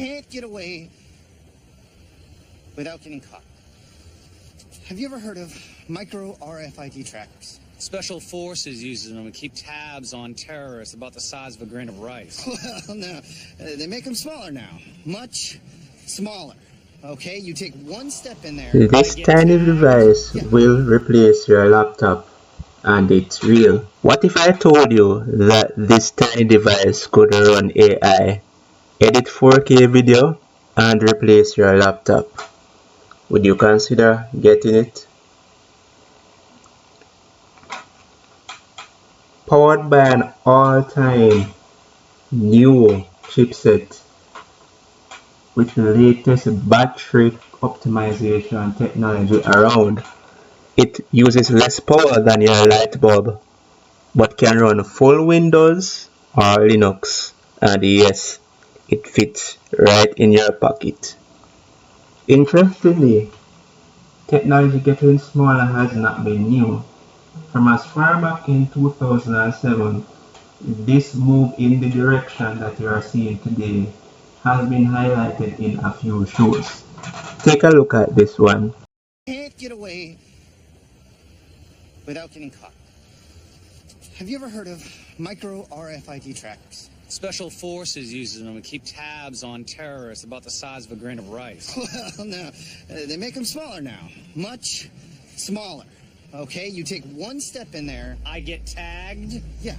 Can't get away without getting caught. Have you ever heard of micro RFID trackers? Special forces uses them to keep tabs on terrorists about the size of a grain of rice. Well, no, they make them smaller now. Much smaller. Okay, you take one step in there. This tiny device will replace your laptop, and it's real. What if I told you that this tiny device could run AI, edit 4K video, and replace your laptop? Would you consider getting it? Powered by an all-time new chipset with the latest battery optimization technology around, it uses less power than your light bulb, but can run full Windows or Linux, and yes, it fits right in your pocket. Interestingly, technology getting smaller has not been new. From as far back in 2007, this move in the direction that you are seeing today has been highlighted in a few shows. Take a look at this one. Can't get away without getting caught. Have you ever heard of micro RFID trackers? Special forces uses them to keep tabs on terrorists about the size of a grain of rice. Well, no, they make them smaller now. Much smaller. Okay, you take one step in there. I get tagged? Yeah.